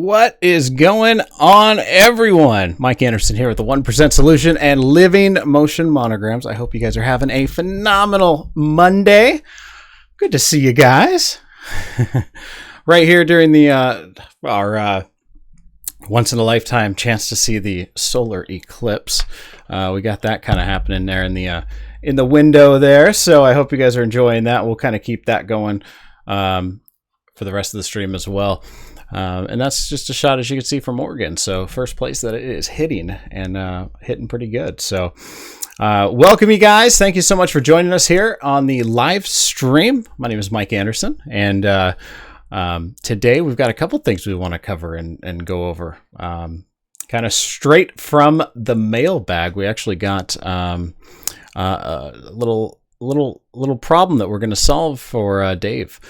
What is going on, everyone? Mike Anderson here with the 1% Solution and Living Motion Monograms. I hope you guys are having a phenomenal Monday. Good to see you guys. Right here during the our once-in-a-lifetime chance to see the solar eclipse. We got that kind of happening there in the window there. So I hope you guys are enjoying that. We'll kind of keep that going for the rest of the stream as well. And that's just a shot, as you can see, from Oregon. So first place that it is hitting, and hitting pretty good. So welcome, you guys. Thank you so much for joining us here on the live stream. My name is Mike Anderson, and today we've got a couple things we want to cover and go over. Kind of straight from the mailbag, we actually got a little problem that we're going to solve for Dave.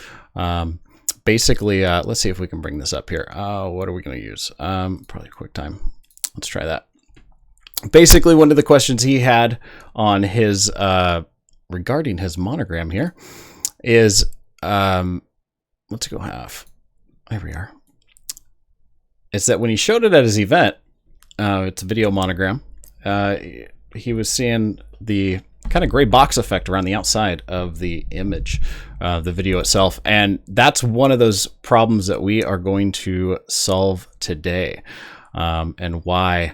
Basically, let's see if we can bring this up here. What are we going to use? Probably QuickTime. Let's try that. Basically, one of the questions he had on his regarding his monogram here is, let's go half. There we are. It's that when he showed it at his event, it's a video monogram. He was seeing the kind of gray box effect around the outside of the image, the video itself. And that's one of those problems that we are going to solve today, and why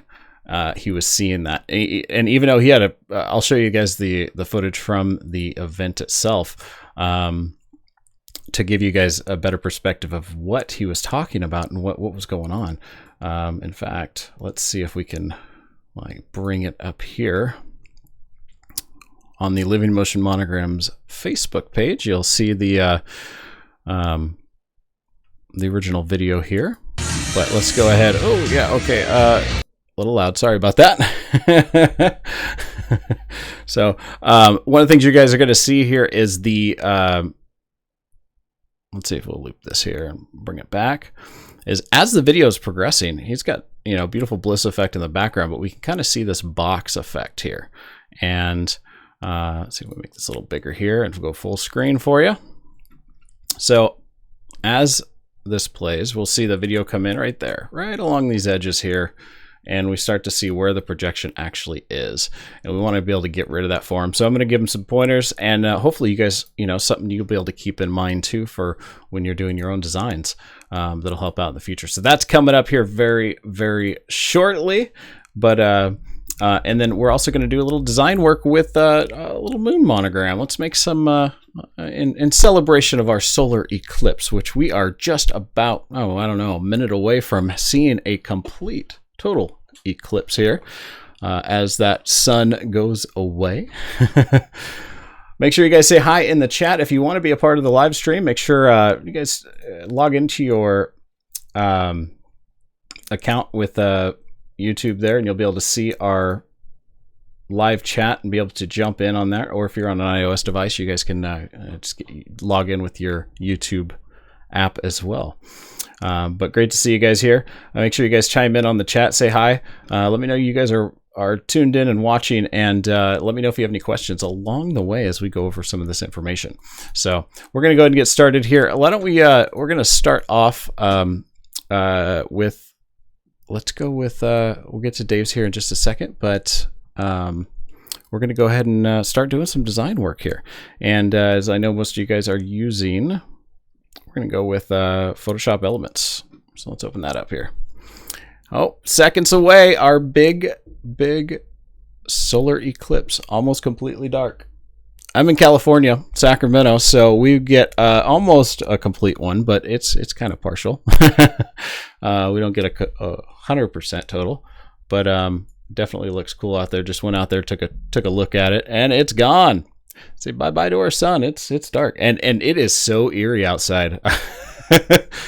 he was seeing that. And even though he had I'll show you guys the footage from the event itself, to give you guys a better perspective of what he was talking about and what was going on. In fact, let's see if we can bring it up here. On the Living Motion Monograms Facebook page, you'll see the original video here. But let's go ahead. Oh, yeah, okay. A little loud. Sorry about that. So one of the things you guys are going to see here is the... let's see if we'll loop this here and bring it back. Is as the video is progressing, he's got, beautiful bliss effect in the background, but we can kind of see this box effect here. And... let's see if we make this a little bigger here and go full screen for you. So as this plays, we'll see the video come in right there, right along these edges here. And we start to see where the projection actually is. And we want to be able to get rid of that for him. So I'm going to give him some pointers, and hopefully you guys, something you'll be able to keep in mind too for when you're doing your own designs, that'll help out in the future. So that's coming up here very, very shortly. But, and then we're also going to do a little design work with a little moon monogram. Let's make some, in celebration of our solar eclipse, which we are just about, a minute away from seeing a complete, total eclipse here, as that sun goes away. Make sure you guys say hi in the chat. If you want to be a part of the live stream, make sure you guys log into your account with YouTube there, and you'll be able to see our live chat and be able to jump in on that. Or if you're on an iOS device, you guys can just log in with your YouTube app as well. But great to see you guys here. Make sure you guys chime in on the chat, say hi. Let me know you guys are tuned in and watching, and let me know if you have any questions along the way as we go over some of this information. So we're going to go ahead and get started here. Why don't we, we're going to start off with, let's go with, we'll get to Dave's here in just a second, but we're going to go ahead and start doing some design work here. And as I know most of you guys are using, we're going to go with Photoshop Elements. So let's open that up here. Oh, seconds away, our big solar eclipse, almost completely dark. I'm in California, Sacramento, so we get almost a complete one, but it's kind of partial. We don't get a 100% total, but definitely looks cool out there. Just went out there, took a look at it, and it's gone. Say bye-bye to our sun. It's dark, and it is so eerie outside.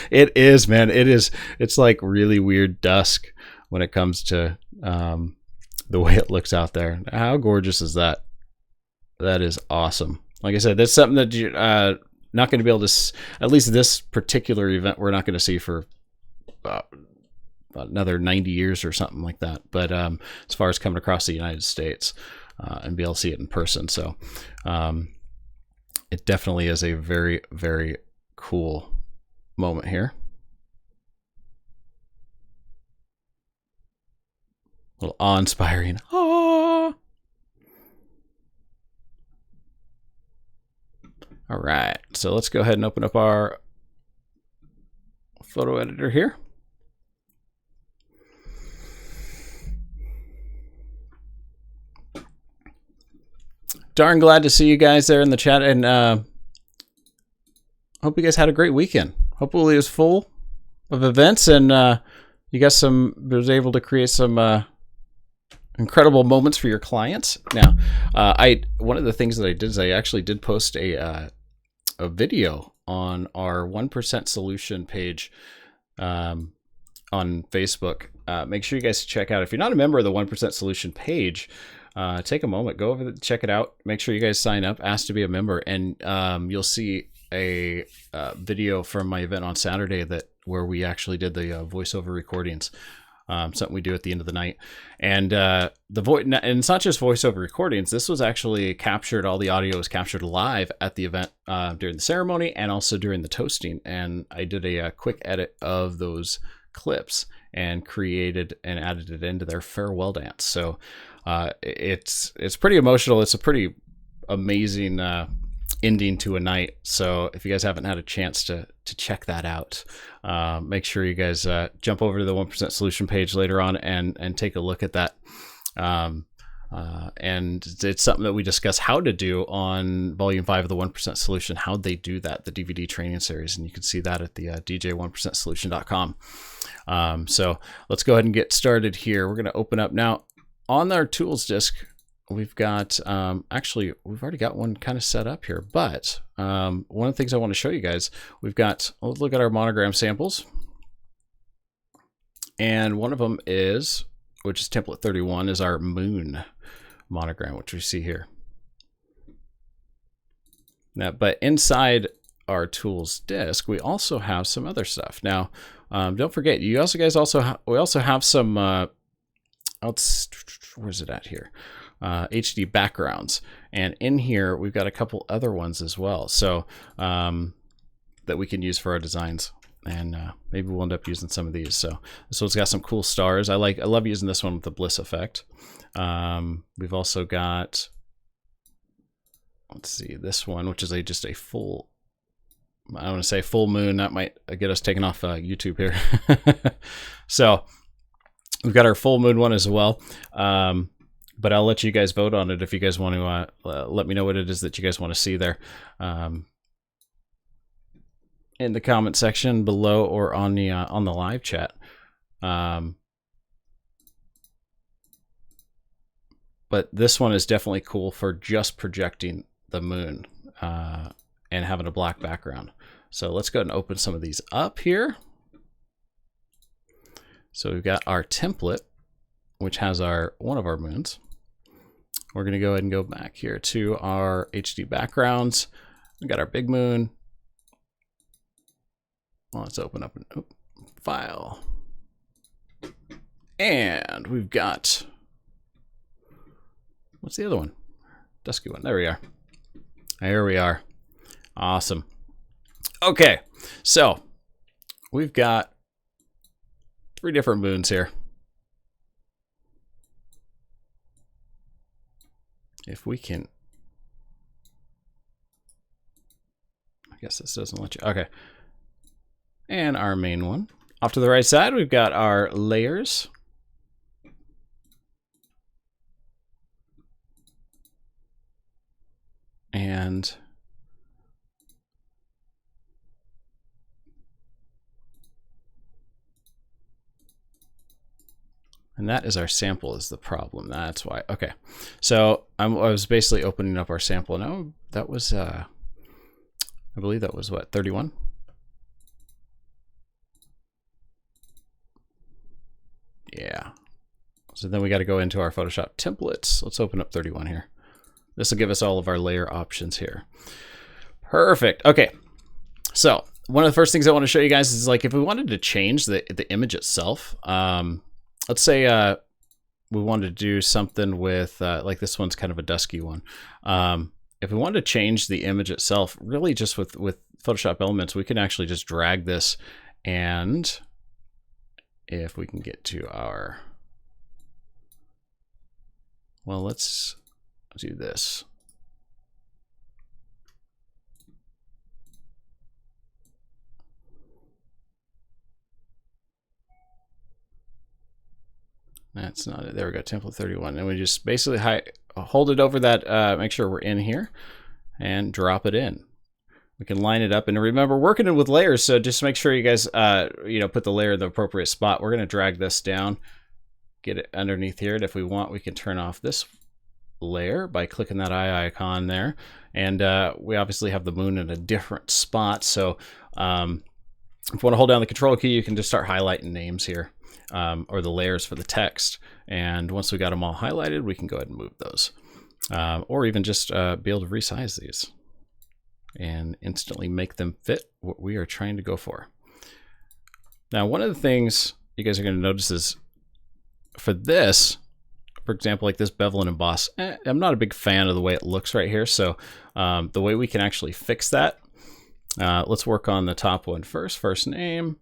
It is, man. It's like really weird dusk when it comes to the way it looks out there. How gorgeous is that? That is awesome. Like I said, that's something that you're not going to be able to, at least this particular event, we're not going to see for another 90 years or something like that. But as far as coming across the United States and be able to see it in person. So it definitely is a very, very cool moment here. A little awe-inspiring. Ah. All right, so let's go ahead and open up our photo editor here. Darn glad to see you guys there in the chat, and hope you guys had a great weekend. Hopefully it was full of events, and you guys was able to create some incredible moments for your clients. Now, one of the things that I did is I actually did post a video on our 1% solution page on Facebook. Make sure you guys check out. If you're not a member of the 1% solution page, take a moment, go over, check it out. Make sure you guys sign up, ask to be a member, and you'll see a video from my event on Saturday where we actually did the voiceover recordings. Something we do at the end of the night, and and it's not just voiceover recordings. This was actually captured. All the audio was captured live at the event during the ceremony and also during the toasting. And I did a quick edit of those clips and created and added it into their farewell dance. So it's pretty emotional. It's a pretty amazing ending to a night. So if you guys haven't had a chance to check that out, make sure you guys jump over to the 1% solution page later on and take a look at that. And it's something that we discuss how to do on volume 5 of the 1% solution, how they do that, the DVD training series. And you can see that at the dj1percentsolution.com. So let's go ahead and get started here. We're going to open up now on our tools disk. We've got, actually, we've already got one kind of set up here, but one of the things I want to show you guys, we've got, let's look at our monogram samples. And one of them is, which is template 31, is our moon monogram, which we see here. Now, but inside our tools disk, we also have some other stuff. Now, don't forget, we also have some, where's it at here? HD backgrounds, and in here we've got a couple other ones as well, so that we can use for our designs, and maybe we'll end up using some of these. So it's got some cool stars. I love using this one with the bliss effect. We've also got, let's see, this one, which is just a full, I want to say full moon. That might get us taken off YouTube here. So we've got our full moon one as well. But I'll let you guys vote on it if you guys want to let me know what it is that you guys want to see there in the comment section below or on the live chat. But this one is definitely cool for just projecting the moon and having a black background. So let's go ahead and open some of these up here. So we've got our template, which has one of our moons. We're going to go ahead and go back here to our HD backgrounds. We got our big moon. Well, let's open up a file. And we've got, what's the other one? Dusky one. There we are. There we are. Awesome. Okay, so we've got 3 different moons here. If we can, I guess this doesn't let you, okay. And our main one. Off to the right side, we've got our layers. And that is our sample is the problem. That's why. Okay. So I was basically opening up our sample. Now that was, I believe that was what, 31? Yeah. So then we got to go into our Photoshop templates. Let's open up 31 here. This will give us all of our layer options here. Perfect. Okay. So one of the first things I want to show you guys is, like, if we wanted to change the image itself, let's say we wanted to do something with, like this one's kind of a dusky one. If we wanted to change the image itself, really just with Photoshop Elements, we can actually just drag this, and if we can get to our Well, let's do this. That's not it. There we go, template 31. And we just basically hold it over that, make sure we're in here, and drop it in. We can line it up. And remember, working it with layers, so just make sure you guys put the layer in the appropriate spot. We're going to drag this down, get it underneath here. And if we want, we can turn off this layer by clicking that eye icon there. And we obviously have the moon in a different spot. So if you want to hold down the control key, you can just start highlighting names here. Or the layers for the text. And once we got them all highlighted, we can go ahead and move those. Or even just be able to resize these and instantly make them fit what we are trying to go for. Now, one of the things you guys are going to notice is for this, for example, like this bevel and emboss, I'm not a big fan of the way it looks right here. So the way we can actually fix that, let's work on the top one first name.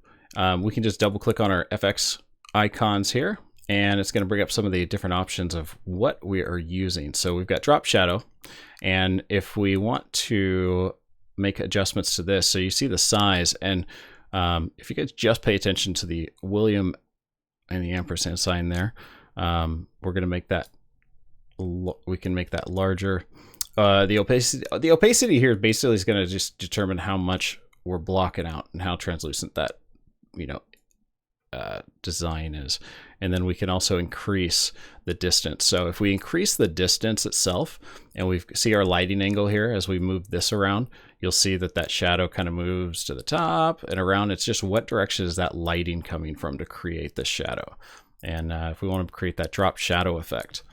We can just double click on our FX icons here, and it's going to bring up some of the different options of what we are using. So we've got drop shadow, and if we want to make adjustments to this, so you see the size, and if you guys just pay attention to the William and the ampersand sign there, we're going to make that, we can make that larger. The opacity here basically is going to just determine how much we're blocking out and how translucent that design is. And then we can also increase the distance. So if we increase the distance itself, and we see our lighting angle here as we move this around, you'll see that that shadow kind of moves to the top and around. It's just what direction is that lighting coming from to create the shadow. And if we want to create that drop shadow effect,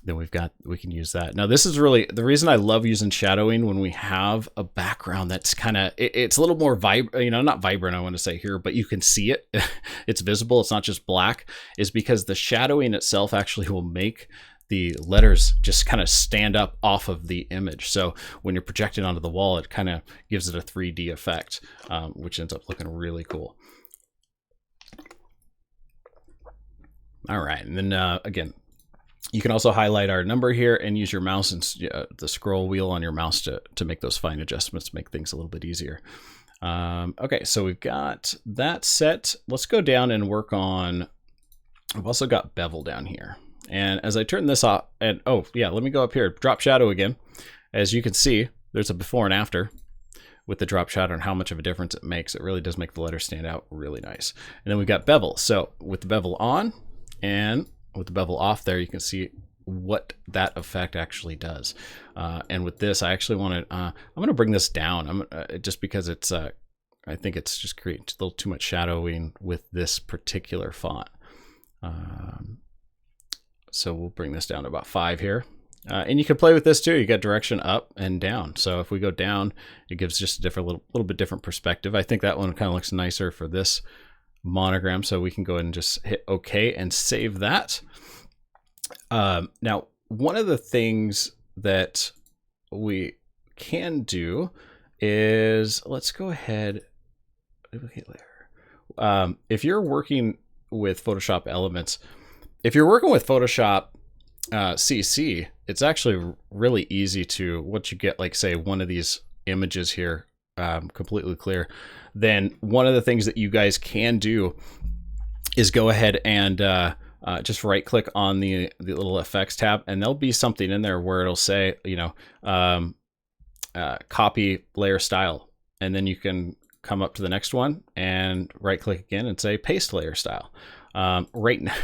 then we can use that. Now, this is really the reason I love using shadowing when we have a background that's kind of, it's a little more not vibrant, I want to say here, but you can see it. It's visible. It's not just black, is because the shadowing itself actually will make the letters just kind of stand up off of the image. So when you're projecting onto the wall, it kind of gives it a 3D effect, which ends up looking really cool. All right. And then again, you can also highlight our number here and use your mouse and the scroll wheel on your mouse to make those fine adjustments, to make things a little bit easier. Okay, so we've got that set. Let's go down and work on, I've also got bevel down here. And as I turn this off, and oh yeah, let me go up here, drop shadow again. As you can see, there's a before and after with the drop shadow and how much of a difference it makes. It really does make the letters stand out really nice. And then we've got bevel. So with the bevel on and with the bevel off there, you can see what that effect actually does. And with this, I actually want to, I'm going to bring this down. Just because it's, I think it's just creating a little too much shadowing with this particular font. So we'll bring this down to about 5 here. And you can play with this too. You got direction up and down. So if we go down, it gives just a different, little bit different perspective. I think that one kind of looks nicer for this monogram, so we can go ahead and just hit OK and save that. Now, one of the things that we can do is, let's go ahead, duplicate layer. If you're working with Photoshop Elements, if you're working with Photoshop CC, it's actually really easy to, once you get, like, say, one of these images here completely clear, then one of the things that you guys can do is go ahead and just right click on the little effects tab, and there'll be something in there where it'll say, copy layer style, and then you can come up to the next one and right click again and say paste layer style. Right now,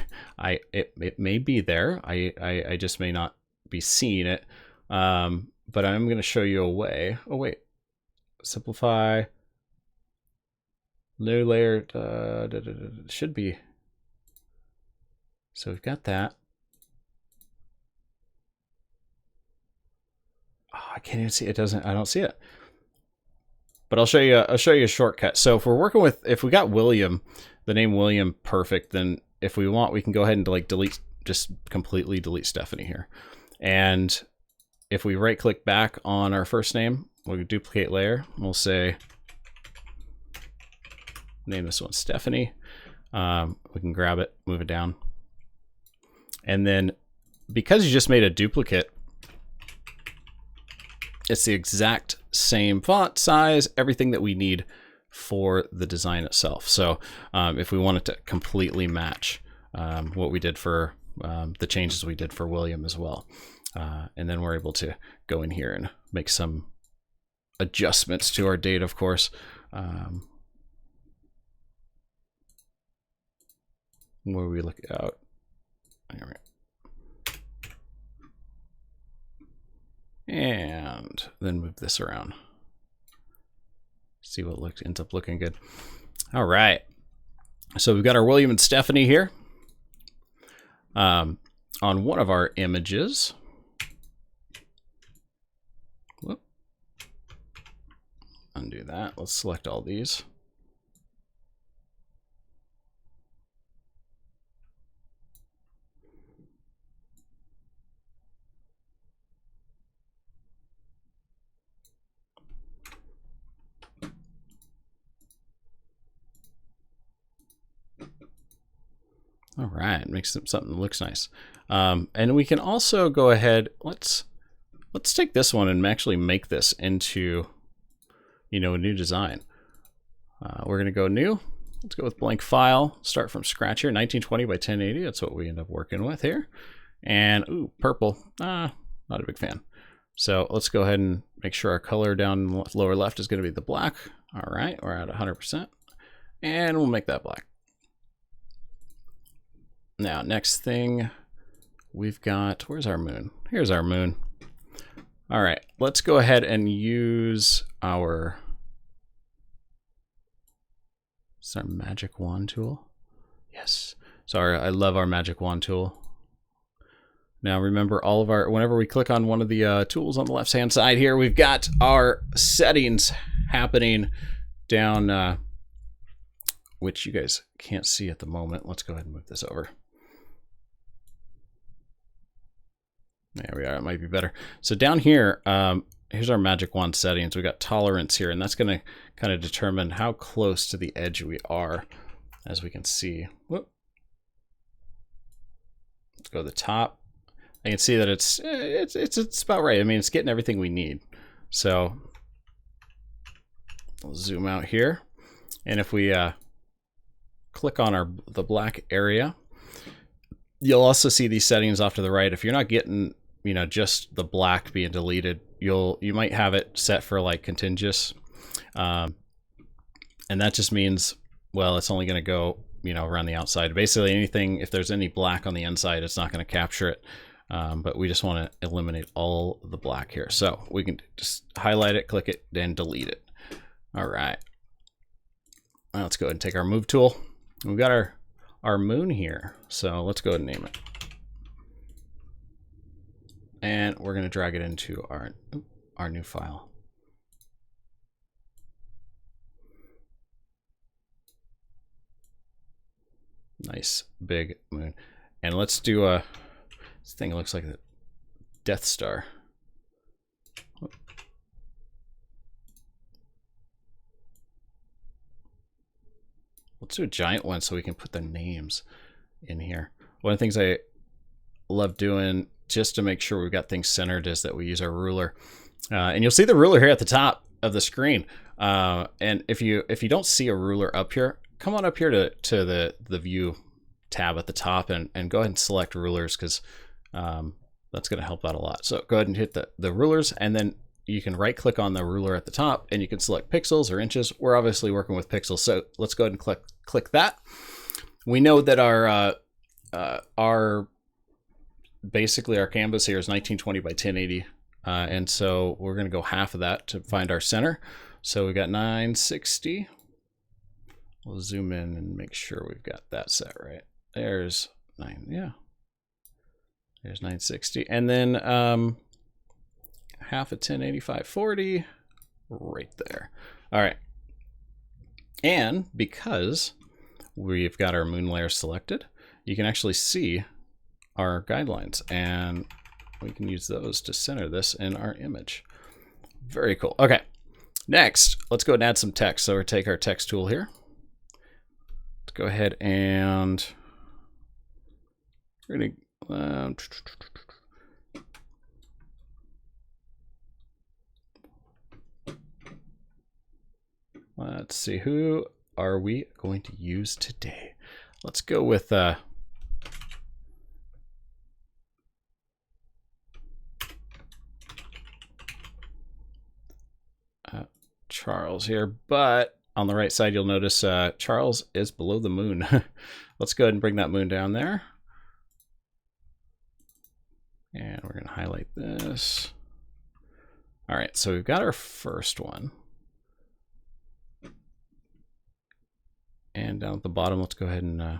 it may be there. I just may not be seeing it, but I'm going to show you a way. Oh wait, simplify. New layer should be. So we've got that. Oh, I can't even see it. I don't see it. But I'll show you a shortcut. So if we're working with, if we got William, the name William, perfect, then if we want, we can go ahead and like delete, just completely delete Stephanie here. And if we right click back on our first name, we'll duplicate layer. We'll say, name this one Stephanie. We can grab it, move it down. And then because you just made a duplicate, it's the exact same font size, everything that we need for the design itself. So if we wanted to completely match what we did for the changes we did for William as well. And then we're able to go in here and make some adjustments to our date, of course. Where we look out. All right. And then move this around. See what ends up looking good. All right. So we've got our William and Stephanie here. On one of our images. Whoop. Undo that. Let's select all these. All right, makes something that looks nice. And we can also go ahead, let's take this one and actually make this into, a new design. We're gonna go new. Let's go with blank file, start from scratch here, 1920 by 1080. That's what we end up working with here. And ooh, purple, not a big fan. So let's go ahead and make sure our color down lower left is gonna be the black. All right, we're at 100%. And we'll make that black. Now, next thing we've got, where's our moon? Here's our moon. All right, let's go ahead and use our magic wand tool. Yes. Sorry, I love our magic wand tool. Now remember, whenever we click on one of the tools on the left-hand side here, we've got our settings happening down, which you guys can't see at the moment. Let's go ahead and move this over. There we are, it might be better. So down here, here's our magic wand settings. We got tolerance here, and that's gonna kind of determine how close to the edge we are, as we can see. Whoop. Let's go to the top. I can see that it's about right. I mean, it's getting everything we need. So we'll zoom out here, and if we click on the black area, you'll also see these settings off to the right. If you're not getting just the black being deleted, you might have it set for like contiguous, and that just means, well, it's only going to go around the outside. Basically anything, if there's any black on the inside, it's not going to capture it, but we just want to eliminate all the black here. So we can just highlight it, click it, then delete it. All right, now let's go ahead and take our move tool. We've got our moon here, so let's go ahead and name it. And we're going to drag it into our new file. Nice big moon. And let's do this thing looks like a Death Star. Let's do a giant one so we can put the names in here. One of the things I love doing, just to make sure we've got things centered, is that we use our ruler. And you'll see the ruler here at the top of the screen. And if you don't see a ruler up here, come on up here to the view tab at the top and go ahead and select rulers, because that's going to help out a lot. So go ahead and hit the rulers, and then you can right click on the ruler at the top and you can select pixels or inches. We're obviously working with pixels, so let's go ahead and click that. We know that basically our canvas here is 1920 by 1080, and so we're going to go half of that to find our center. So we got 960. We'll zoom in and make sure we've got that set right. There's 9, yeah. There's 960, and then half of 1080 540 right there. All right, and because we've got our moon layer selected, you can actually see our guidelines, and we can use those to center this in our image. Very cool. Okay, next, let's go and add some text. So we'll take our text tool here. Let's go ahead and we're gonna Let's see, who are we going to use today? Let's go with Charles here, but on the right side you'll notice Charles is below the moon. Let's go ahead and bring that moon down there. And we're going to highlight this. All right, so we've got our first one. And down at the bottom, let's go ahead and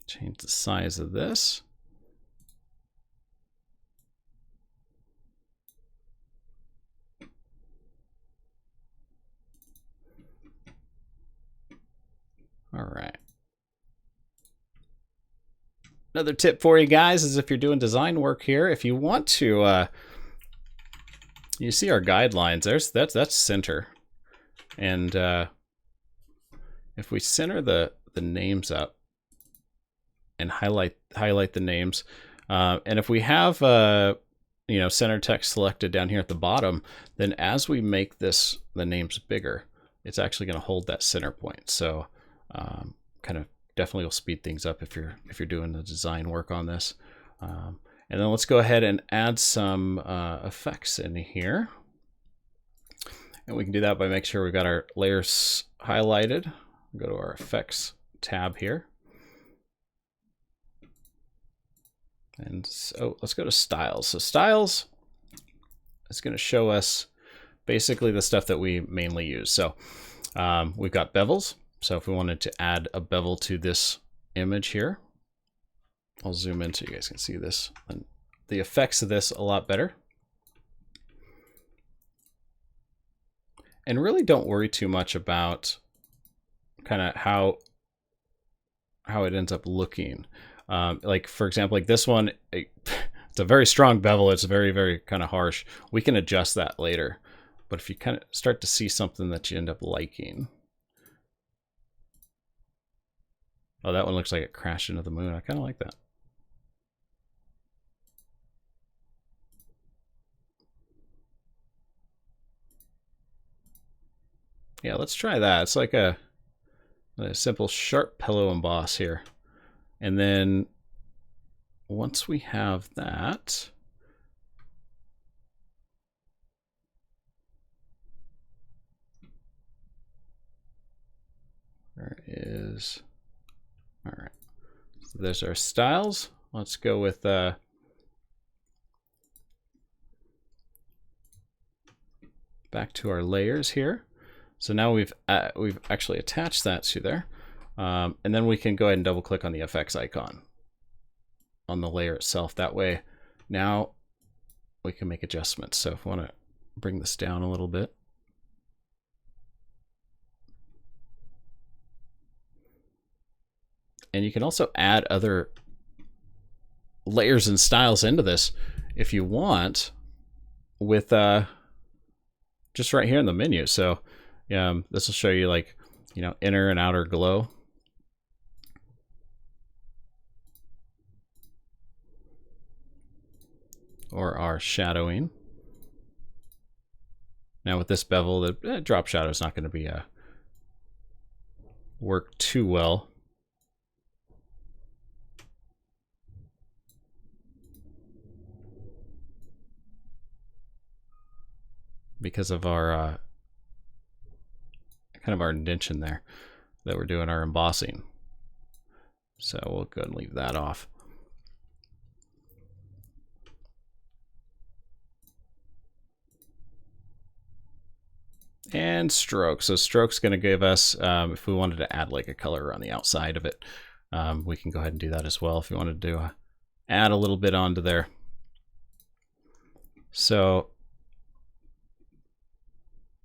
change the size of this. All right. Another tip for you guys is if you're doing design work here, if you want to, you see our guidelines. That's center, and if we center the names up and highlight the names, and if we have center text selected down here at the bottom, then as we make the names bigger, it's actually going to hold that center point. So kind of definitely will speed things up if you're doing the design work on this. And then let's go ahead and add some effects in here. And we can do that by making sure we've got our layers highlighted. Go to our effects tab here. And so let's go to styles. So styles is going to show us basically the stuff that we mainly use. So we've got bevels. So if we wanted to add a bevel to this image here, I'll zoom in so you guys can see this and the effects of this a lot better. And really don't worry too much about kind of how it ends up looking. Like for example, like this one, it's a very strong bevel. It's very, very kind of harsh. We can adjust that later. But if you kind of start to see something that you end up liking. Oh, that one looks like it crashed into the moon. I kind of like that. Yeah, let's try that. It's like a simple sharp pillow emboss here. And then once we have that, there is, all right. So there's our styles. Let's go with back to our layers here. So now we've actually attached that to there. And then we can go ahead and double click on the FX icon on the layer itself. That way now we can make adjustments. So if we want to bring this down a little bit. And you can also add other layers and styles into this if you want with just right here in the menu. So this will show you like, inner and outer glow. Or our shadowing. Now with this bevel, the drop shadow is not going to be work too well. Because of our kind of our indentation there that we're doing our embossing. So we'll go and leave that off. And stroke. So stroke's going to give us, if we wanted to add like a color on the outside of it, we can go ahead and do that as well if we wanted to add a little bit onto there. So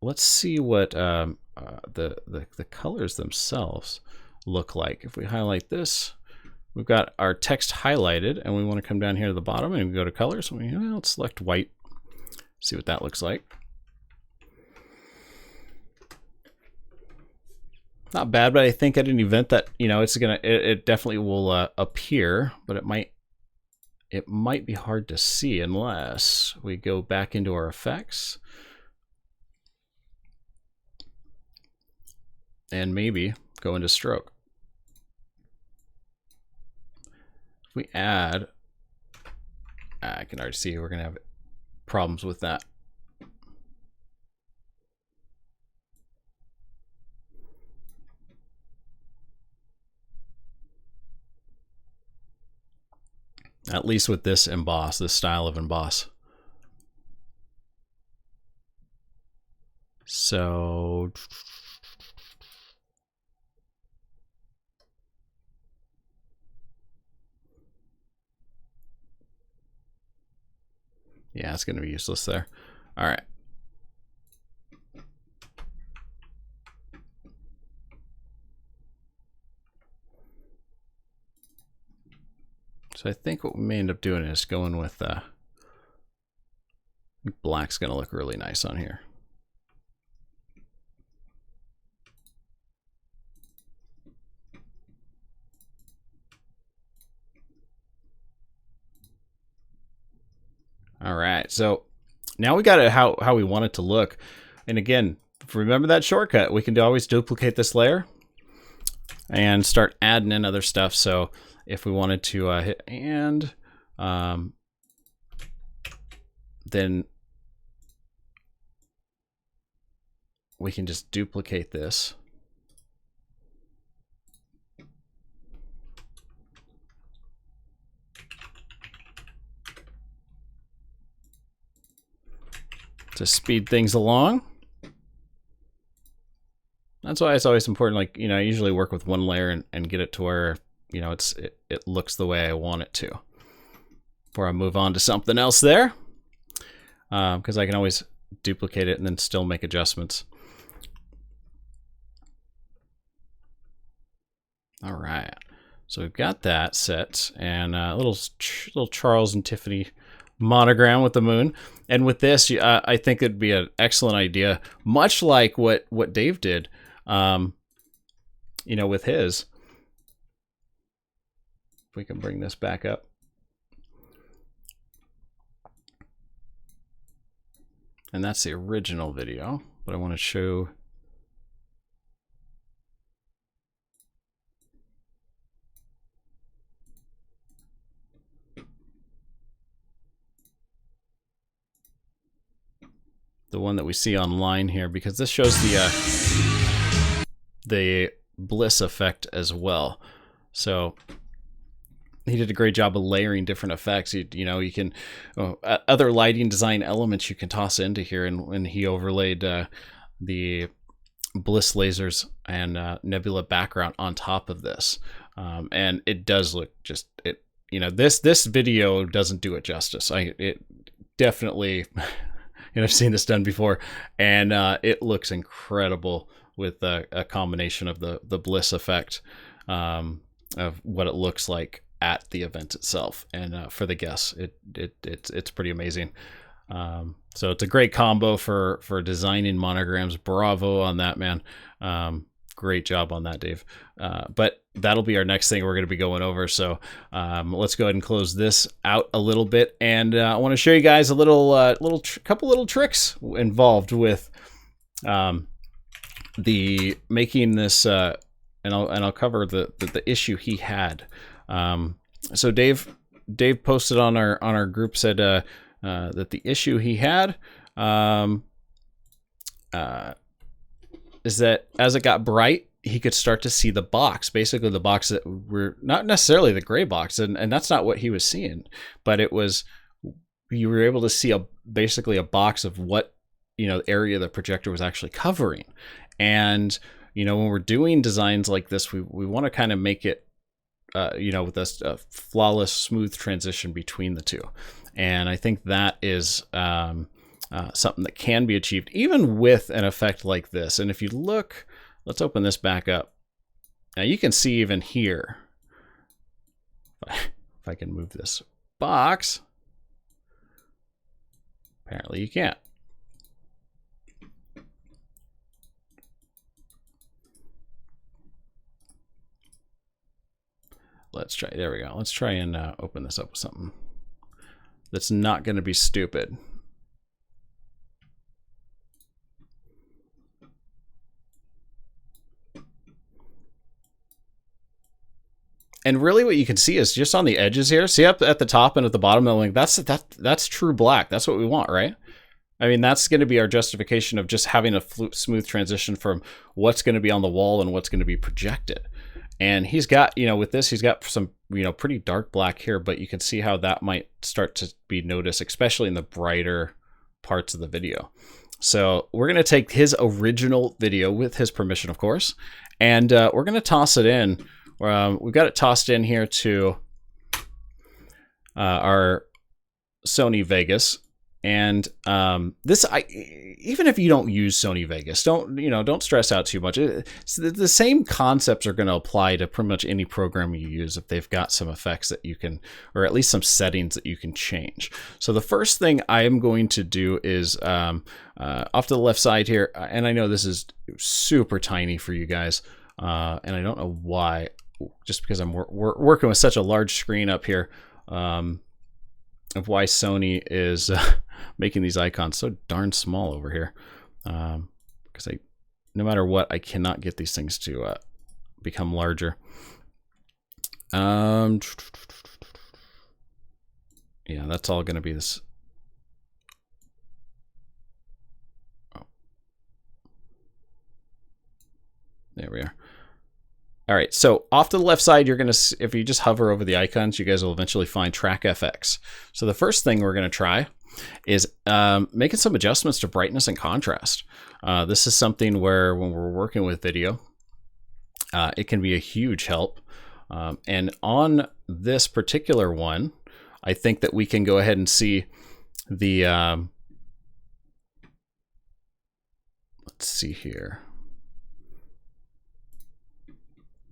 let's see what the colors themselves look like. If we highlight this, we've got our text highlighted, and we want to come down here to the bottom and we go to colors. Let's select white, see what that looks like. Not bad, but I think at an event that it definitely will appear, but it might be hard to see unless we go back into our effects. and maybe go into stroke. If we add, I can already see we're going to have problems with that. At least with this emboss, this style of emboss. So yeah, it's going to be useless there. All right. So I think what we may end up doing is going with black's going to look really nice on here. All right, so now we got it how we want it to look. And again, remember that shortcut. We can always duplicate this layer and start adding in other stuff. So if we wanted to hit and, then we can just duplicate this. To speed things along. That's why it's always important, like, you know, I usually work with one layer and get it to where, you know, it looks the way I want it to. Before I move on to something else there. Because I can always duplicate it and then still make adjustments. All right. So we've got that set, and a little Charles and Tiffany monogram with the moon. And with this, I think it'd be an excellent idea, much like what Dave did, you know, with his. If we can bring this back up. And that's the original video, but I want to show the one that we see online here, because this shows the bliss effect as well. So he did a great job of layering different effects. You know, you can other lighting design elements you can toss into here, and he overlaid the bliss lasers and nebula background on top of this, and it does look just it. You know, this video doesn't do it justice. It definitely. And I've seen this done before, and it looks incredible with a combination of the bliss effect of what it looks like at the event itself, and for the guests, it's pretty amazing. So it's a great combo for designing monograms. Bravo on that, man. Great job on that, Dave. But that'll be our next thing we're going to be going over. So let's go ahead and close this out a little bit. And I want to show you guys a couple little tricks involved with the making this. And I'll cover the issue he had. So Dave posted on our group, said that the issue he had is that as it got bright, he could start to see the box, basically the box that were not necessarily the gray box. And that's not what he was seeing, but it was, you were able to see basically a box of what, you know, area the projector was actually covering. And, you know, when we're doing designs like this, we want to kind of make it, you know, with a flawless, smooth transition between the two. And I think that is, something that can be achieved even with an effect like this. And if you look, let's open this back up. Now you can see even here, if I can move this box, apparently you can't. Let's try, there we go. Let's try and open this up with something that's not going to be stupid. And really what you can see is just on the edges here. See up at the top and at the bottom of the link, that's true black. That's what we want, right? I mean, that's going to be our justification of just having a smooth transition from what's going to be on the wall and what's going to be projected. And he's got, with this, he's got some, pretty dark black here, but you can see how that might start to be noticed, especially in the brighter parts of the video. So we're going to take his original video with his permission, of course, and we're going to toss it in. We've got it tossed in here to our Sony Vegas. And this, even if you don't use Sony Vegas, don't stress out too much. The same concepts are going to apply to pretty much any program you use if they've got some effects that you can, or at least some settings that you can change. So the first thing I am going to do is off to the left side here, and I know this is super tiny for you guys, and I don't know why, just because I'm working with such a large screen up here. Of why Sony is making these icons so darn small over here, because no matter what, I cannot get these things to become larger. Yeah, that's all going to be this. Oh. There we are. All right, so off to the left side, you're going to, if you just hover over the icons, you guys will eventually find Track FX. So the first thing we're going to try is making some adjustments to brightness and contrast. This is something where when we're working with video, it can be a huge help. And on this particular one, I think that we can go ahead and see the, let's see here.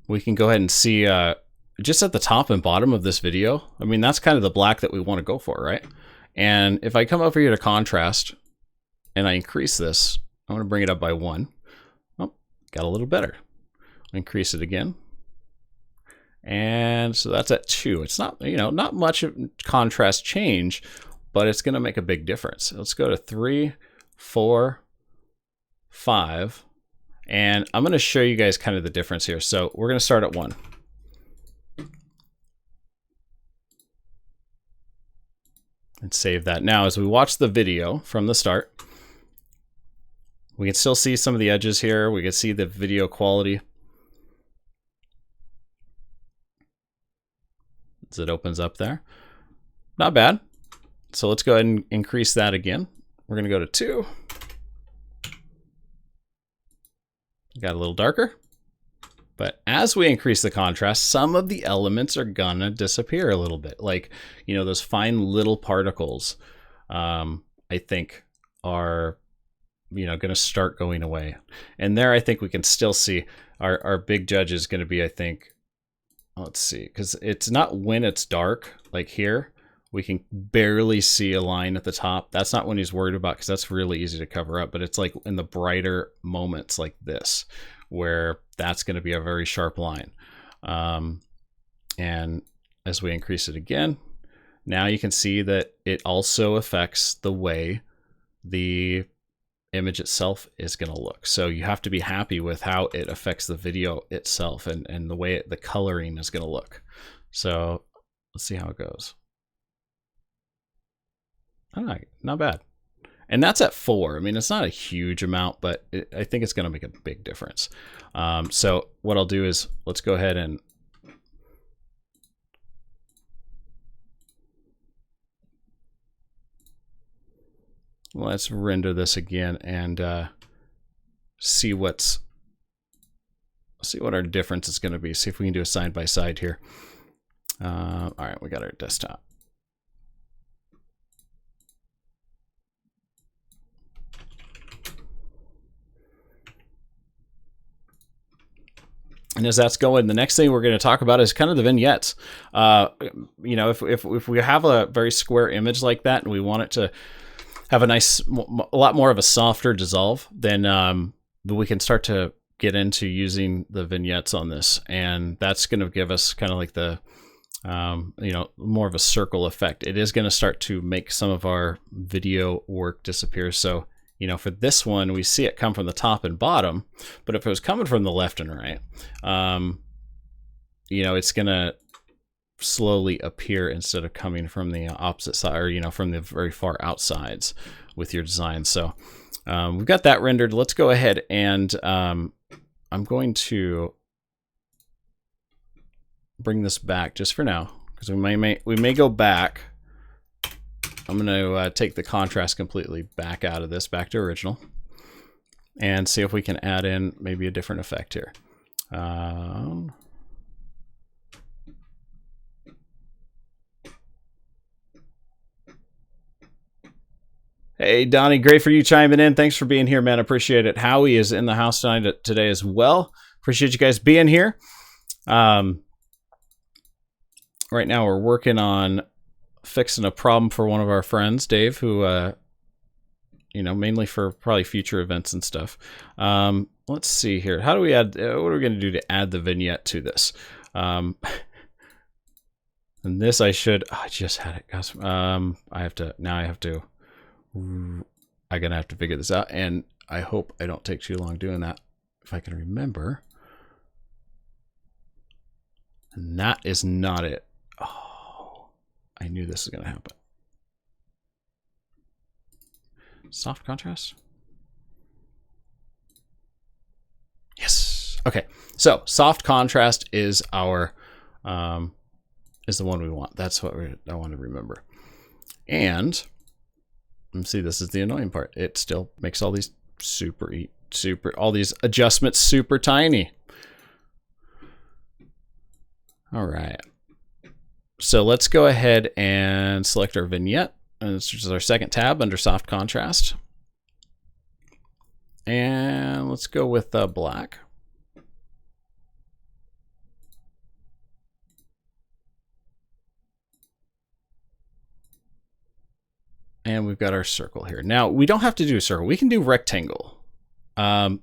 We can go ahead and see just at the top and bottom of this video. I mean, that's kind of the black that we want to go for, right? And if I come over here to contrast and I increase this, I'm going to bring it up by 1. Oh, got a little better. Increase it again. And so that's at 2. It's not, not much of contrast change, but it's going to make a big difference. Let's go to 3, 4, 5. And I'm going to show you guys kind of the difference here. So we're going to start at 1. And save that. Now, as we watch the video from the start, we can still see some of the edges here. We can see the video quality as it opens up there. Not bad. So let's go ahead and increase that again. We're going to go to 2. Got a little darker, but as we increase the contrast, some of the elements are gonna disappear a little bit. Like, those fine little particles, I think are, gonna start going away. And there, I think we can still see our big judge is gonna be, I think, let's see, because it's not when it's dark, like here, we can barely see a line at the top. That's not what he's worried about because that's really easy to cover up. But it's like in the brighter moments like this, where that's going to be a very sharp line. And as we increase it again, now you can see that it also affects the way the image itself is going to look. So you have to be happy with how it affects the video itself and the way the coloring is going to look. So let's see how it goes. All right, not bad. And that's at 4. I mean, it's not a huge amount, but I think it's going to make a big difference. So what I'll do is let's go ahead and let's render this again and see what our difference is going to be. See if we can do a side by side here. All right, we got our desktop. And as that's going, the next thing we're going to talk about is kind of the vignettes. If we have a very square image like that and we want it to have a lot more of a softer dissolve, then we can start to get into using the vignettes on this. And that's going to give us kind of like the, more of a circle effect. It is going to start to make some of our video work disappear. So, for this one, we see it come from the top and bottom, but if it was coming from the left and right, it's gonna slowly appear instead of coming from the opposite side, or, you know, from the very far outsides with your design. So we've got that rendered. Let's go ahead and I'm going to bring this back just for now, because we may go back. I'm going to take the contrast completely back out of this, back to original, and see if we can add in maybe a different effect here. Hey, Donnie, great for you chiming in. Thanks for being here, man. Appreciate it. Howie is in the house today as well. Appreciate you guys being here. Right now we're working on fixing a problem for one of our friends, Dave, who, you know, mainly for probably future events and stuff. Let's see here. How do we add, what are we going to do to add the vignette to this? And this I just had it, guys. I'm gonna have to figure this out, and I hope I don't take too long doing that, if I can remember. And that is not it. Oh, I knew this was gonna happen. Soft contrast. Yes. Okay. So soft contrast is our is the one we want. That's what I want to remember. And see, this is the annoying part. It still makes all these all these adjustments super tiny. All right. So let's go ahead and select our vignette. And this is our second tab under soft contrast. And let's go with black. And we've got our circle here. Now, we don't have to do a circle. We can do rectangle. And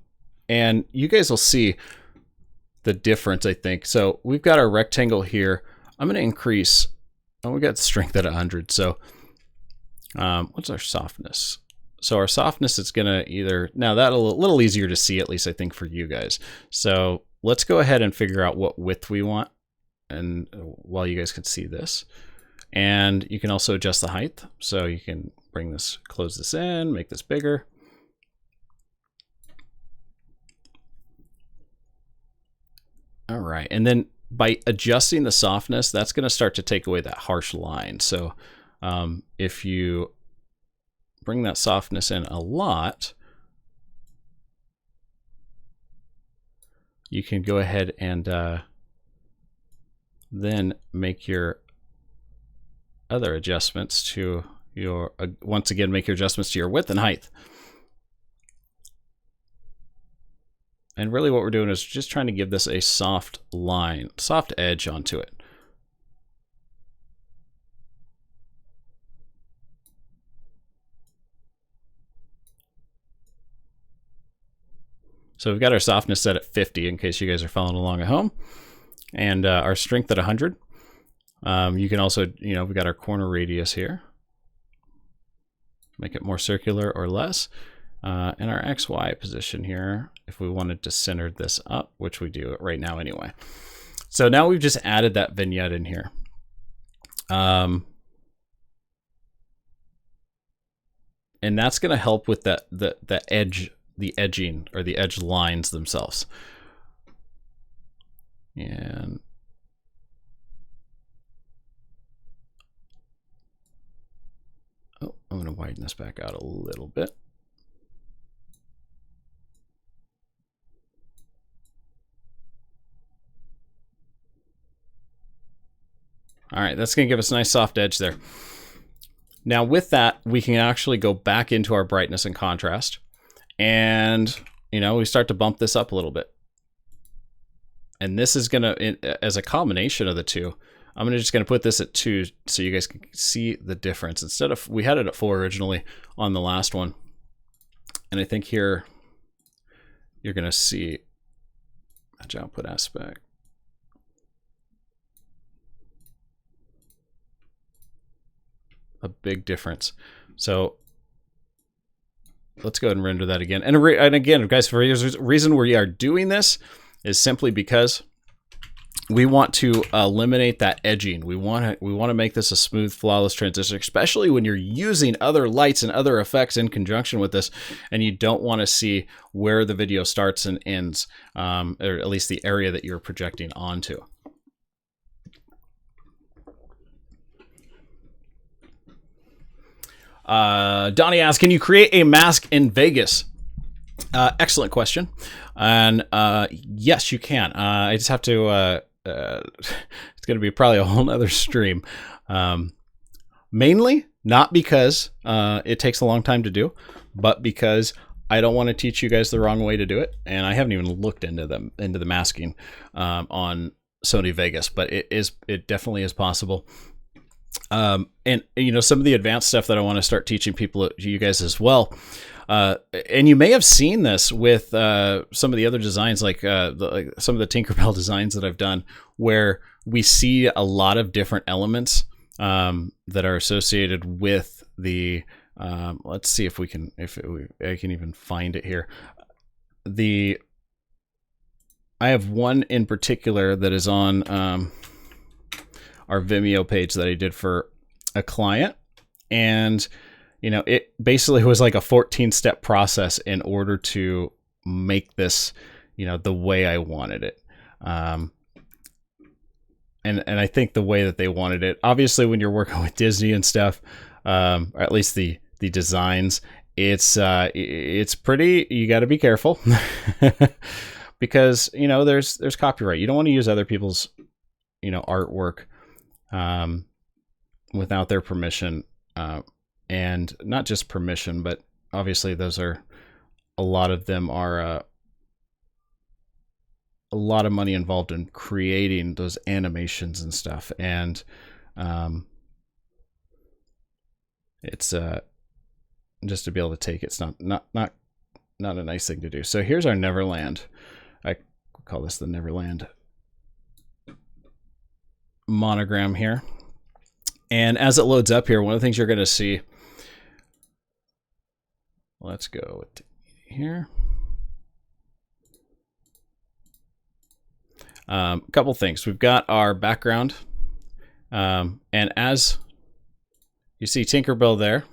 you guys will see the difference, I think. So we've got our rectangle here. I'm going to increase. Oh, we got strength at 100. So what's our softness? So our softness is going to either, now that's a little easier to see, at least I think for you guys. So let's go ahead and figure out what width we want. And while you guys can see this. And you can also adjust the height. So you can bring this, close this in, make this bigger. All right. And then by adjusting the softness, that's going to start to take away that harsh line. So if you bring that softness in a lot, you can go ahead and then make your other adjustments to your, once again, make your adjustments to your width and height. And really what we're doing is just trying to give this a soft line, soft edge onto it. So we've got our softness set at 50 in case you guys are following along at home, and our strength at 100. You can also, you know, we got our corner radius here. Make it more circular or less. And our XY position here, if we wanted to center this up, which we do right now anyway. So now we've just added that vignette in here. And that's going to help with the edging or the edge lines themselves. And oh, I'm going to widen this back out a little bit. All right, that's going to give us a nice soft edge there. Now with that, we can actually go back into our brightness and contrast. And, you know, we start to bump this up a little bit. And this is going to, as a combination of the two, I'm just going to put this at 2 so you guys can see the difference. Instead of, we had it at 4 originally on the last one. And I think here you're going to see match output aspect. A big difference. So let's go ahead and render that again. And again, guys, for the reason we are doing this is simply because we want to eliminate that edging. We want to make this a smooth, flawless transition, especially when you're using other lights and other effects in conjunction with this, and you don't want to see where the video starts and ends, or at least the area that you're projecting onto. Donnie asks, can you create a mask in Vegas? Excellent question. And yes, you can. I just have to... it's going to be probably a whole nother stream. Mainly not because it takes a long time to do, but because I don't want to teach you guys the wrong way to do it. And I haven't even looked into the masking on Sony Vegas, but it definitely is possible. And you know, some of the advanced stuff that I want to start teaching you guys as well. And you may have seen this with some of the other designs, like some of the Tinkerbell designs that I've done, where we see a lot of different elements that are associated with the. Let's see if I can even find it here. I have one in particular that is on our Vimeo page that I did for a client, and you know, it basically was like a 14-step process in order to make this, you know, the way I wanted it. And I think the way that they wanted it, obviously when you're working with Disney and stuff, or at least the designs, it's pretty, you got to be careful because, you know, there's copyright. You don't want to use other people's, you know, artwork without their permission. And not just permission, but obviously a lot of them are a lot of money involved in creating those animations and stuff. And it's just to be able to take it's not a nice thing to do. So here's our Neverland. I call this the Neverland monogram here. And as it loads up here, one of the things you're going to see. Let's go with here. A couple things. We've got our background. And as you see Tinkerbell there,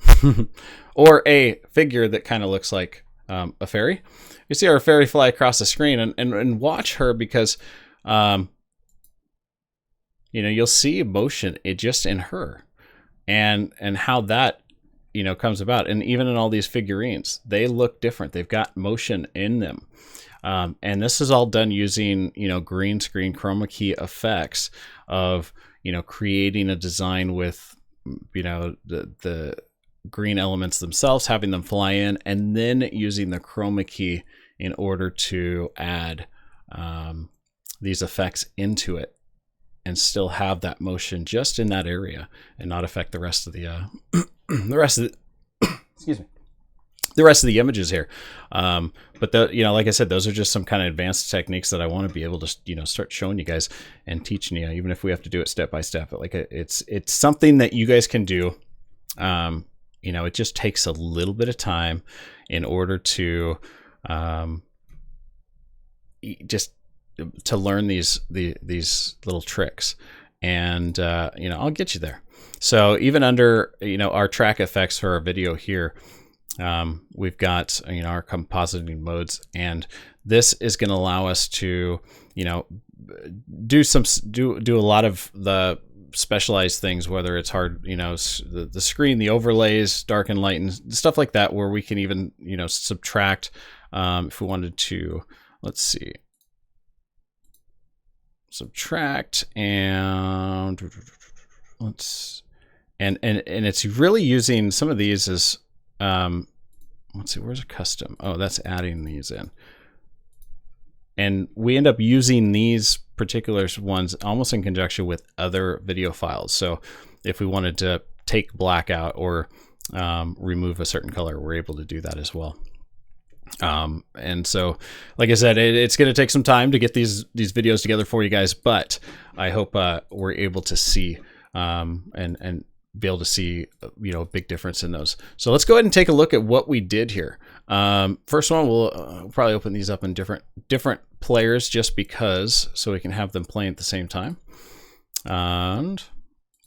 or a figure that kind of looks like a fairy. You see our fairy fly across the screen and watch her because, you know, you'll see emotion just in her and how that, you know, comes about. And even in all these figurines, they look different. They've got motion in them. And this is all done using, you know, green screen chroma key effects of, you know, creating a design with, you know, the green elements themselves, having them fly in, and then using the chroma key in order to add these effects into it and still have that motion just in that area and not affect the rest of the excuse me, the rest of the images here. But you know, like I said, those are just some kind of advanced techniques that I want to be able to, you know, start showing you guys and teaching you, even if we have to do it step by step. Like it's something that you guys can do. You know, it just takes a little bit of time in order to just to learn these little tricks, and you know, I'll get you there. So even under, you know, our track effects for our video here, we've got, you know, our compositing modes, and this is going to allow us to, you know, do a lot of the specialized things, whether it's hard, you know, the screen, the overlays, dark and light, and stuff like that, where we can even, you know, subtract if we wanted to. Let's see, subtract, and and it's really using some of these as let's see, where's a custom? Oh, that's adding these in. And we end up using these particular ones almost in conjunction with other video files. So if we wanted to take black out or remove a certain color, we're able to do that as well. And so, like I said, it's going to take some time to get these videos together for you guys, but I hope we're able to see and be able to see, you know, a big difference in those. So let's go ahead and take a look at what we did here. First one, we'll probably open these up in different players just because, so we can have them playing at the same time. And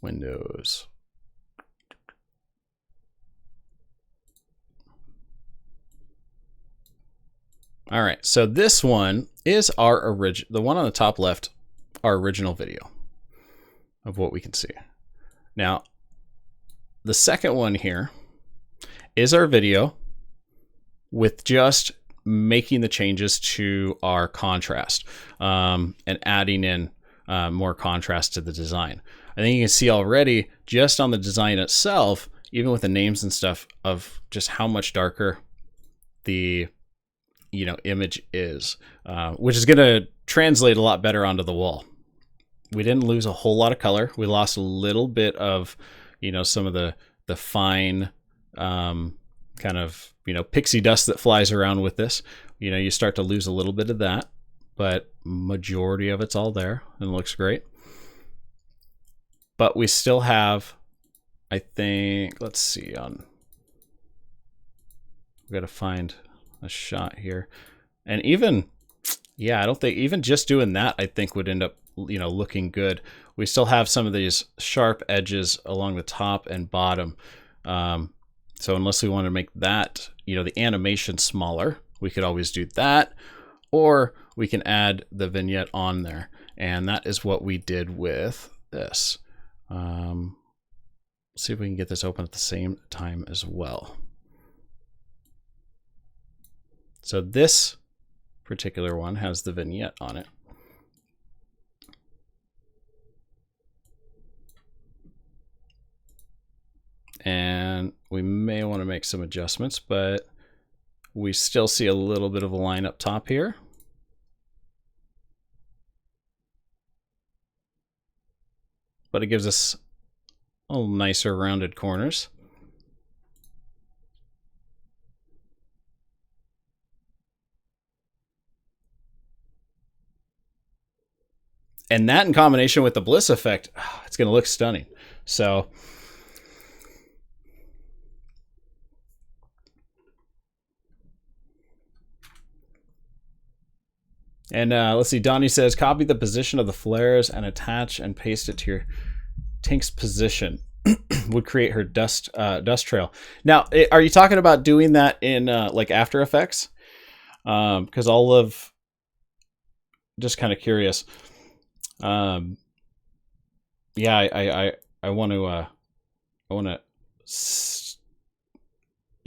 Windows. All right, so this one is our original, the one on the top left, our original video of what we can see. Now, the second one here is our video with just making the changes to our contrast and adding in more contrast to the design. I think you can see already just on the design itself, even with the names and stuff, of just how much darker the image is, which is going to translate a lot better onto the wall. We didn't lose a whole lot of color. We lost a little bit of, some of the fine kind of, pixie dust that flies around with this. You start to lose a little bit of that, but majority of it's all there and looks great. But we still have, I think, let's see, we got to find a shot here. And even, I don't think, even just doing that, I think would end up, looking good. We still have some of these sharp edges along the top and bottom. So unless we want to make that, the animation smaller, we could always do that, or we can add the vignette on there. And that is what we did with this. Let's see if we can get this open at the same time as well. So this particular one has the vignette on it. And we may want to make some adjustments, but we still see a little bit of a line up top here. But it gives us a little nicer rounded corners. And that in combination with the bliss effect, it's going to look stunning. So and let's see, Donnie says, copy the position of the flares and attach and paste it to your Tink's position. Would create her dust trail. Now, are you talking about doing that in like After Effects? Because just kind of curious. I want to.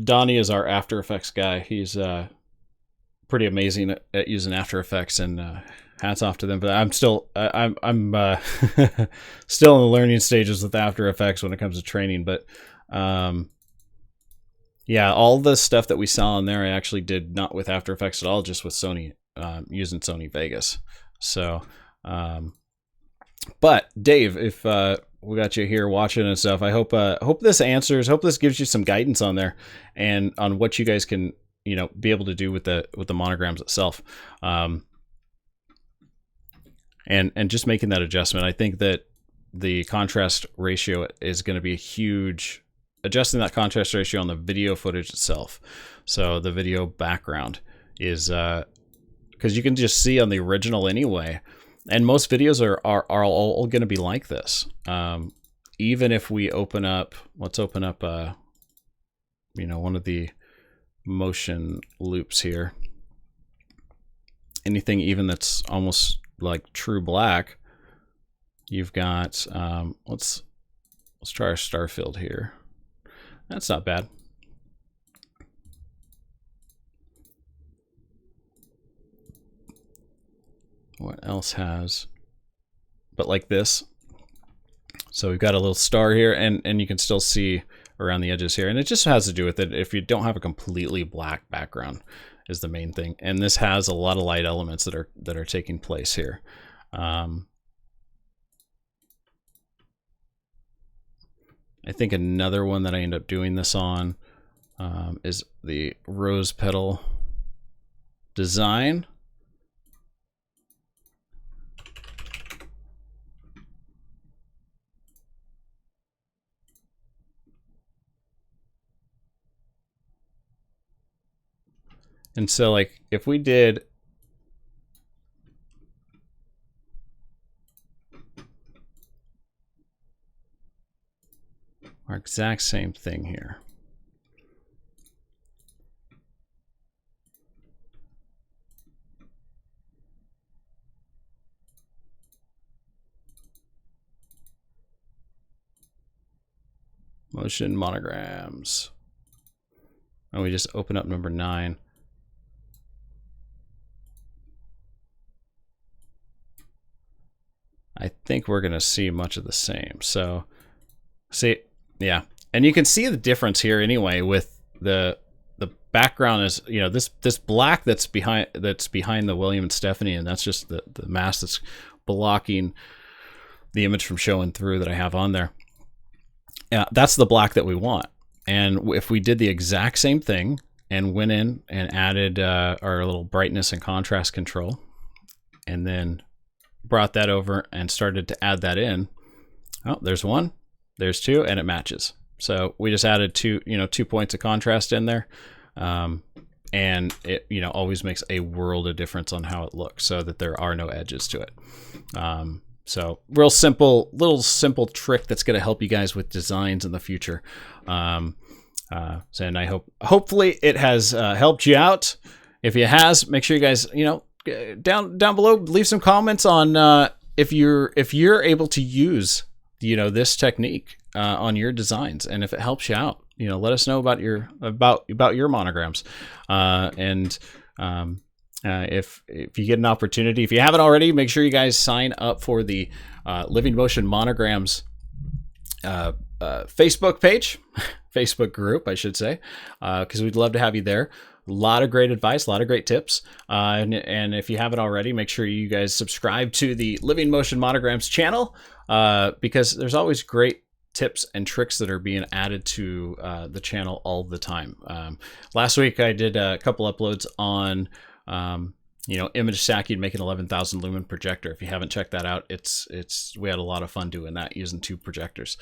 Donnie is our After Effects guy. He's pretty amazing at using After Effects, and hats off to them. But I'm still still in the learning stages with After Effects when it comes to training. But all the stuff that we saw in there I actually did not with After Effects at all, just with Sony, using Sony Vegas. So but Dave, if we got you here watching and stuff, I hope this answers, hope this gives you some guidance on there and on what you guys can be able to do with the monograms itself, and just making that adjustment. I think that the contrast ratio is going to be a huge, adjusting that contrast ratio on the video footage itself. So the video background is because you can just see on the original anyway, and most videos are all going to be like this. Even if we open up, let's open up one of the motion loops here. Anything even that's almost like true black, you've got let's try our star field here. That's not bad. What else has, but like this? So we've got a little star here, and you can still see around the edges here, and it just has to do with it. If you don't have a completely black background is the main thing, and this has a lot of light elements that are taking place here. I think another one that I end up doing this on is the rose petal design. And so like if we did our exact same thing here. Motion monograms. And we just open up number 9. I think we're going to see much of the same. So see, yeah. And you can see the difference here anyway with the background is, you know, this black that's behind the William and Stephanie, and that's just the mask that's blocking the image from showing through that I have on there. That's the black that we want. And if we did the exact same thing and went in and added our little brightness and contrast control, and then brought that over and started to add that in, oh, there's 1, there's 2, and it matches. So we just added 2 points of contrast in there, and it, you know, always makes a world of difference on how it looks, so that there are no edges to it. So real simple, little simple trick that's going to help you guys with designs in the future. And I hopefully it has helped you out. If it has, make sure you guys, you know, down below, leave some comments on if you're able to use, you know, this technique on your designs, and if it helps you out, you know, let us know about your monograms. If you get an opportunity, if you haven't already, make sure you guys sign up for the Living Motion Monograms Facebook page, Facebook group, I should say, because we'd love to have you there. A lot of great advice, a lot of great tips. And if you haven't already, make sure you guys subscribe to the Living Motion Monograms channel, because there's always great tips and tricks that are being added to the channel all the time. Last week I did a couple uploads on you know, image stacking, making 11,000 lumen projector. If you haven't checked that out, we had a lot of fun doing that using 2 projectors.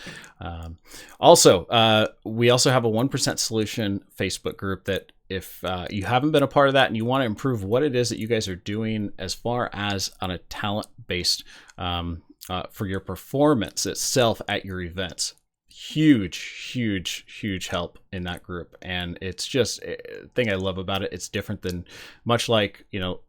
Also, we also have a 1% Solution Facebook group that if you haven't been a part of that and you want to improve what it is that you guys are doing as far as on a talent-based for your performance itself at your events, huge help in that group. And it's just the thing I love about it. It's different than, much like, you know,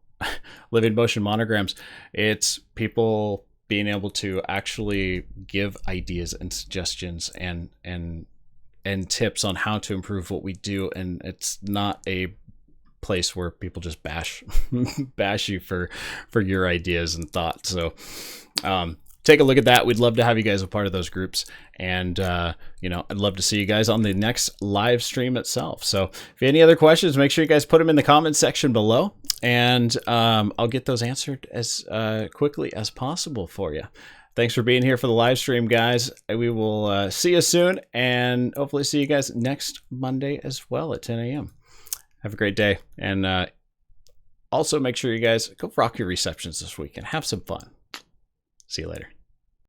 Living Motion Monograms, it's people being able to actually give ideas and suggestions and tips on how to improve what we do. And it's not a place where people just bash you for your ideas and thoughts. So take a look at that. We'd love to have you guys a part of those groups. And, you know, I'd love to see you guys on the next live stream itself. So if you have any other questions, make sure you guys put them in the comments section below, and I'll get those answered as quickly as possible for you. Thanks for being here for the live stream, guys. We will see you soon, and hopefully see you guys next Monday as well at 10 a.m. Have a great day. And also make sure you guys go rock your receptions this week and have some fun. See you later.